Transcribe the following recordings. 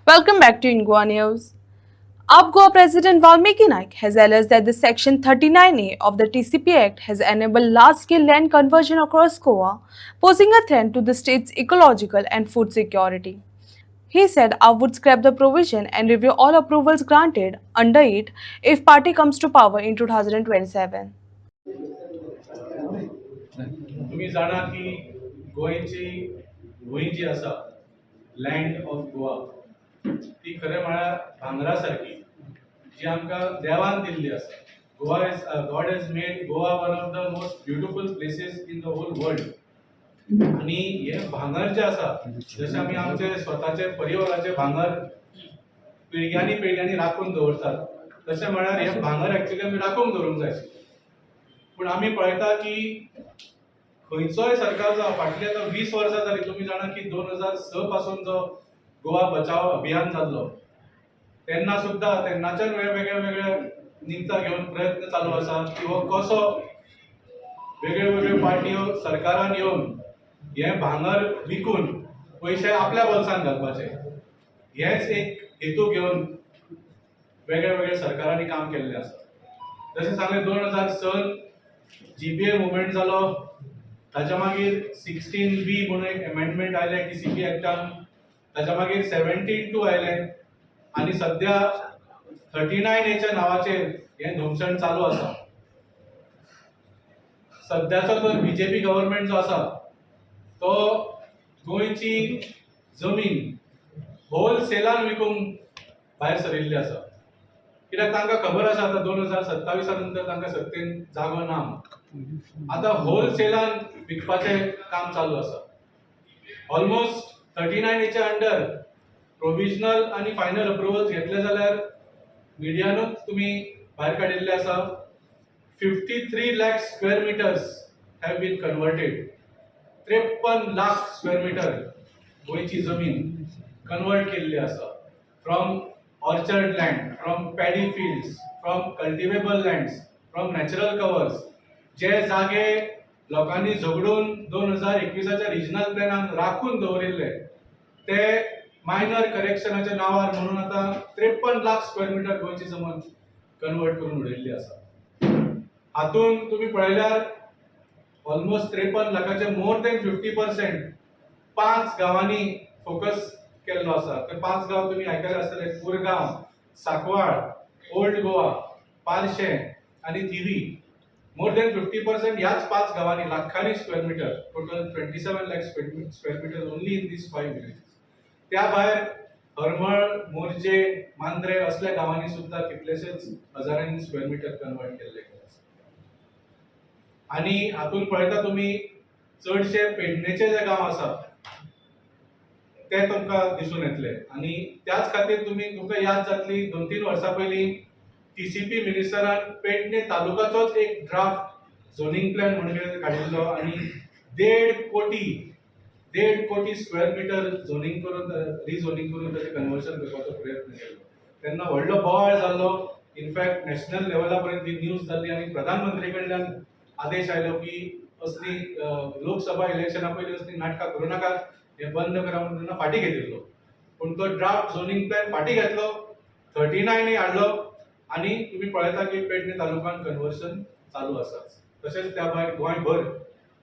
Welcome back to Ingwa News. Up Goa President Valmiki Naik has alleged that the Section 39A of the TCP Act has enabled large-scale land conversion across Goa, posing a threat to the state's ecological and food security. He said UP would scrap the provision and review all approvals granted under it if party comes to power in 2027. तुम्ही जाणा की गोंयची भूंय जी आसा land of Goa ती खरें म्हळ्यार भांगरा सारकी जी आमकां देवान दिल्ली आसा. Goa is God has made Goa one of the most beautiful places in the whole world. आणि हे भांगर जे आसा जशें आमी आमचे स्वताचे परिवाराचे भांगर पिळग्यांनी पिळग्यांनी राखून दवरतात तशें म्हळ्यार हे भांगर एक्चुअली आमी राखून दवरूंक जाय आशिल्लें. पूण आमी पळयता की खंयचोय सरकार जो फाटली आतां 20 वर्सां जाली. तुम्ही जाणा की 2006 पासून जो गोवा बचाव अभियान जाल्लो तेन्ना सुद्धा तेन्नाच्यान वेगवेगळ्या वेगळ्या निमतां घेवन प्रयत्न चालू आसा की हो कसो वेगळ्यो वेगळ्यो पार्ट्यो सरकारान येवन हे भांगर विकून पयशे आपल्या बोल्सान घालपाचे हेच एक हेतू घेवन वेगळ्या वेगळ्या सरकारांनी काम केल्लें आसा. जशें सांगलें 2006 जीबीए मुवमेंट जालो. ताच्या मागीर 16B म्हणून एक अमेंडमेंट आयले टीसीपी एक्टान. ताच्या मागीर 72 आयले आणि सध्या 39A नावाचेर हे धुमसण चालू आसा. सध्याचो तो बीजेपी गव्हर्नमेंट जो आसा तो गोंयची जमीन होलसेलान विकूंक भायर सरिल्ली आसा. कित्याक तांकां खबर आसा आतां 2027 नंतर तांकां सत्तेन जागो ना. आतां होलसेलान विकपाचें काम चालू आसा. ऑलमोस्ट 39A अंडर प्रोविजनल आणि फायनल अप्रुवल्स घेतले जाल्यार मिडियानूच तुम्ही भायर काडिल्ले आसा 53 lakh square metres have been converted. 53 lakh square metre गोंयची जमीन कन्वर्ट केल्ली आसा from orchard land, from paddy fields, from cultivable lands, from natural covers. जे जागे लोकांनी झगडून 2021च्या रिजनल प्लॅनान राखून दवरिल्ले ते मायनर करेक्शनाच्या नावार म्हणून आता 53 लाख स्क्वेअर मीटर गोंयची जमीन कन्वर्ट करून उडयल्ली आसा. हातून तुम्ही पळयल्यार ऑलमोस्ट 53 लाखाचे मोर देन 50% 5 गावांनी फोकस केल्लो आसा. ते 5 गाव तुम्ही आयकले आसतले कुरगांव, साकवाळ, ओल्ड गोवा, पालशें आणि थिवी. मोर देन 50% ह्याच 5 गावांनी लाखांनी square metre, total 27 lakh square metre only in these 5 villages. त्या भायर हरमळ, मोर्जे, मांद्रे असल्या गावांनी सुद्धा कितलेशेच हजारांनी स्क्वेअर मीटर कन्वर्ट केल्ले आसा. आणि हातून पळयता तुम्ही चडशे पेडणेचे जे गाव आसा ते तुमकां दिसून येतले. आणि त्याच खातीर तुमकां याद जातली 2-3 वर्सां पयलीं टीसीपी मिनिस्टरान पेडणे तालुकाचोच एक ड्राफ्ट झोनिंग प्लॅन म्हणून काडिल्लो आणि 1.5 कोटी स्क्वेअर मीटर झोनिंग करून रिझोनिंग करून त्याचे कन्वर्शन करपाचो प्रयत्न केलो. तेन्ना व्हडलो बोवाळ जाल्लो. इनफॅक्ट नॅशनल लेवला पर्यंत ही न्यूज जाल्ली आणि प्रधानमंत्री कडल्यान आदेश आयलो की असली लोकसभा इलेक्शना पयलीं असली नाटकां करूं नाकात, हे बंद करा म्हणून त्यांना फाटी घेतिल्लो. पूण तो ड्राफ्ट झोनिंग प्लॅन फाटी घेतलो, 39A हाडलो आणि तुम्ही पळयता की पेडणे तालुक्यात कन्वर्शन चालू आसा. तसेच त्या भायर गोंयभर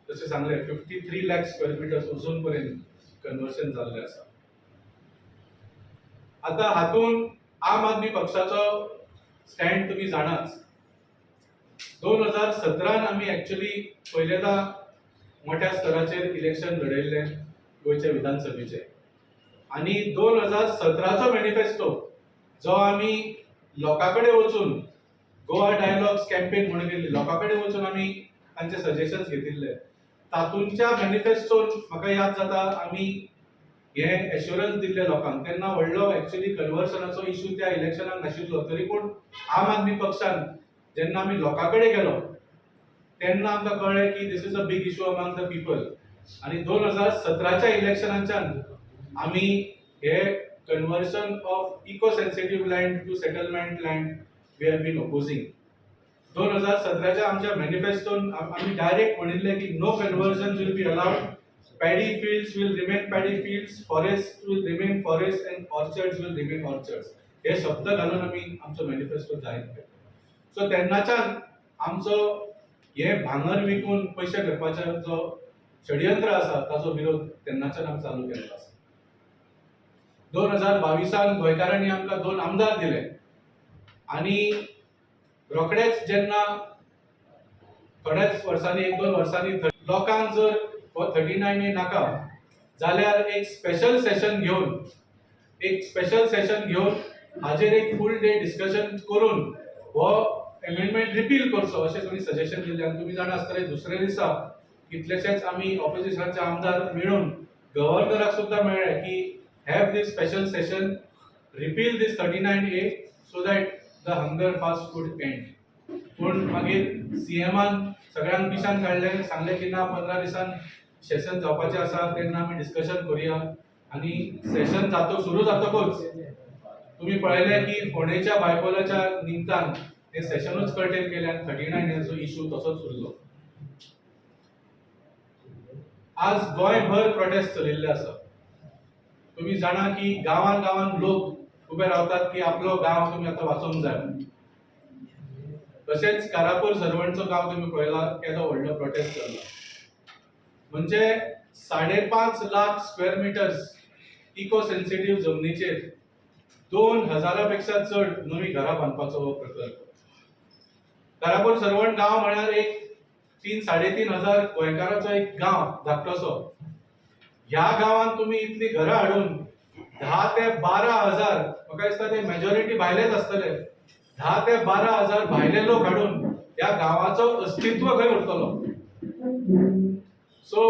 जशें सांगले 53 लाख स्क्वेअर मिटर्स अजून पर्यंत कन्वर्शन जाल्ले आसा. आता हातून आम आदमी पक्षाचो स्टँड तुम्ही जाणाच. 2017 आम्ही ऍक्च्युअली पहिल्यांदा मोठ्या स्तराचेर इलेक्शन लढयल्ले गोंयच्या विधानसभेचे. आणि 2017चो मॅनिफेस्टो जो आम्ही लोकांकडे वचून गोवा डायलॉग्स कॅम्पेन म्हणून केल्ली, लोकांकडे वचून आम्ही तांचे सजेशन्स घेतिल्ले. तातूंच्या मॅनिफेस्टोन म्हाका याद जाता आम्ही हे एश्युरन्स दिल्ले लोकांक. तेन्ना व्हडलो ऍक्च्युअली कन्वर्शनाचो इश्यू त्या इलेक्शनाक नाशिल्लो. तरी पूण आम आदमी पक्षान जेन्ना आम्ही लोकांकडे गेलो तेन्ना आमकां कळ्ळें की this is a big issue among the people. आणि 2017च्या इलेक्शनाच्यान आम्ही हे conversion of eco sensitive land to settlement land we have been opposing. 2017च्या आमच्या मॅनिफेस्टोन आम्ही डायरेक्ट म्हणिल्ले की no conversion will be allowed paddy fields will remain paddy fields, forests will remain forests, and orchards will remain orchards. हे शब्द घालून आम्ही आमचो मॅनिफेस्टो जाहीर केलो. सो तेन्नाच्यान आमचो हे भांगर विकून पयशे करपाचो जो षडयंत्र आसा ताचो विरोध तेन्नाच्यान आमी चालू केल्लो आसा. 2022 गोंयकारांनी आमकां 2 आमदार दिले आनी रोखडेच जेन्ना थोड्याच वर्सांनी 1-2 वर्सांनी लोकांक जर हो 39A नाका जाल्यार एक स्पेशल सेशन घेवन हाजेर एक फूल डे डिस्कशन करून हो अमेंडमेंट रिपील करचो अशें तुमी सजेशन दिल्लें. आनी तुमी जाणा आसतले दुसरे दिसा कितलेशेच आमी ऑपोजिशनाचे आमदार मेळून गव्हर्नराक सुद्दां मेळ्ळे की have these special session, repeal these 39A so that the hunger fast would end. पूण मागीर सीएमान सगळ्यांक पिशान काडलें, सांगलें की ना 15 दिसान सेशन जावपाचें आसा तेन्ना आमी डिस्कशन करुया. आनी सेशन सुरू जातकूच तुम्ही पळयलें की फोंडेच्या बायपोलाच्या निमतान ते सेशनूच कर्टेल केले आनी 39A इश्यू तसोच उरलो. आज गोंयभर प्रोटेस्ट चलिल्ले आसा. तुम्ही जाणा की गांवां गांवांत लोक उबे रावतात की आपलो गांव तुमी आतां वाचोवंक जाय. तशेंच कारापूर सरवणचो गांव तुमी पळयला केदो व्हडलो प्रोटेस्ट जाल्लो. म्हणजे 5.5 lakh square metres eco sensitive जमनीचेर 2000 पेक्षा चड नवी घरां बांदपाचो हो प्रकल्प. कारापूर सरवण गांव म्हळ्यार एक 3-3.5 हजार गोंयकारांचो एक गांव धाकटोसो. ह्या गांवांत तुमी इतली घरां हाडून 10 ते 12 हजार, म्हाका दिसता ते मेजॉरिटी भायलेच आसतले, 10 ते 12 हजार भायले लोक हाडून ह्या गांवाचो अस्तित्व खंय उरतलो. सो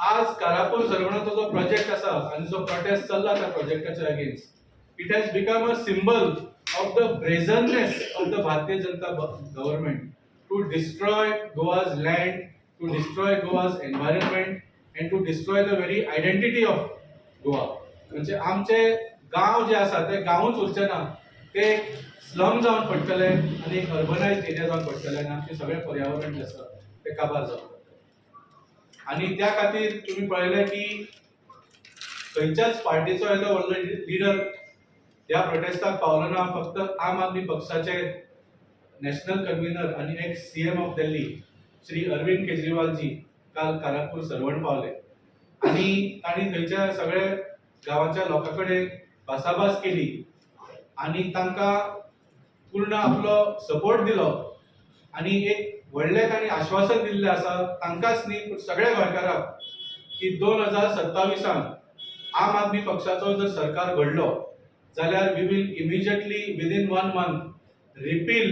आज कारापूर सरवणाचो जो प्रोजेक्ट आसा आनी जो प्रोटेस्ट चल्ला त्या प्रोजेक्टाच्या against, it has become a symbol of the brazenness of the Bharatiya Janata government to destroy Goa's land, to destroy Goa's environment, and to destroy the very identity of Goa. म्हणजे आमचे गांव जे आसा ते गांवूच उरचे ना, ते स्लम जावन पडटले आनी एक अर्बनायज एरिया जावन पडटले आनी आमचे सगळे पर्यावरण जे आसा ते काबार जावन. आनी त्या खातीर तुम्ही पळयलें की खंयच्याच पार्टीचो येदो व्हडलो लिडर ह्या प्रोटेस्टाक पावलो ना. फक्त आम आदमी पक्षाचे नॅशनल कन्व्हिनर आनी ex CM of Delhi Shri Arvind Kejriwal ji काल कारापूर सरवण पावले आनी तांणी थंयच्या सगळे गांवाच्या लोकां कडेन भासाभास केली आनी तांकां पूर्ण आपलो सपोर्ट दिलो आनी एक व्हडलें तांणी आश्वासन दिल्लें आसा तांकांच न्ही पूण सगळ्या गोंयकारांक की 2027 आम आदमी पक्षाचो जर सरकार घडलो जाल्यार we will immediately within 1 month repeal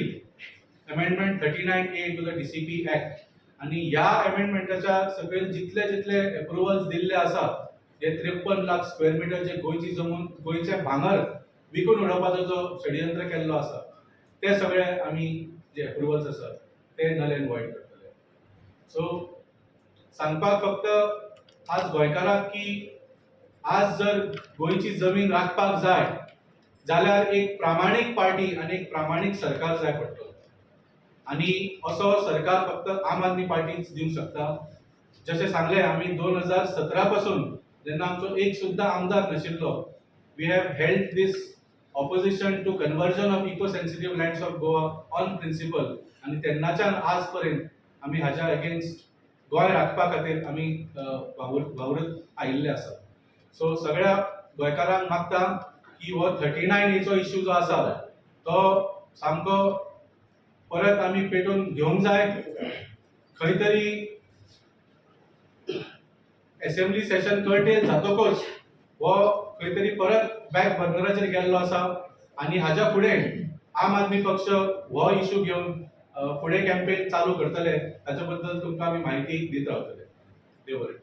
amendment 39A to the DCP act. आनी ह्या अमेंडमेंटाच्या सकयल जितले जितले अप्रुव्हल्स दिल्ले आसा जे 53 लाख स्क्वेअर मिटर जे गोंयची जमून गोंयचे भांगर विकून उडोवपाचो जो षडयंत्र केल्लो आसा ते सगळे आमी जे अप्रुव्हल्स आसा ते नल एंड वॉइड करतले. सो सांगपाक फक्त आज गोंयकाराक की आज जर गोंयची जमीन राखपाक जाय जाल्यार एक प्रामाणीक पार्टी आनी एक प्रामाणीक सरकार जाय पडटलो. आनी असो सरकार फक्त आम आदमी पार्टीच दिवंक शकता. जशें सांगलें आमी 2017 पासून जेन्ना आमचो एक सुद्दां आमदार नाशिल्लो, we have held these opposition to conversion of eco sensitive lands of Goa on principle. आनी तेन्नाच्यान आज पर्यंत आमी हाच्या अगेन्स्ट गोंय राखपा खातीर आमी वावरत आयिल्ले आसा. सो सगळ्या गोंयकारांक मागता की हो 39A इश्यू जो आसा तो सामको परत आमी पेटोवन घेवंक जाय. खंय तरी असेंब्ली सेशन कर्टेल जातकूच हो खंय तरी परत बॅक बर्नराचेर गेल्लो आसा आनी हाच्या फुडें आम आदमी पक्ष हो इश्यू घेवन फुडें कॅम्पेन चालू करतले. ताचे बद्दल तुमकां आमी म्हायती दित रावतले. देव बरें.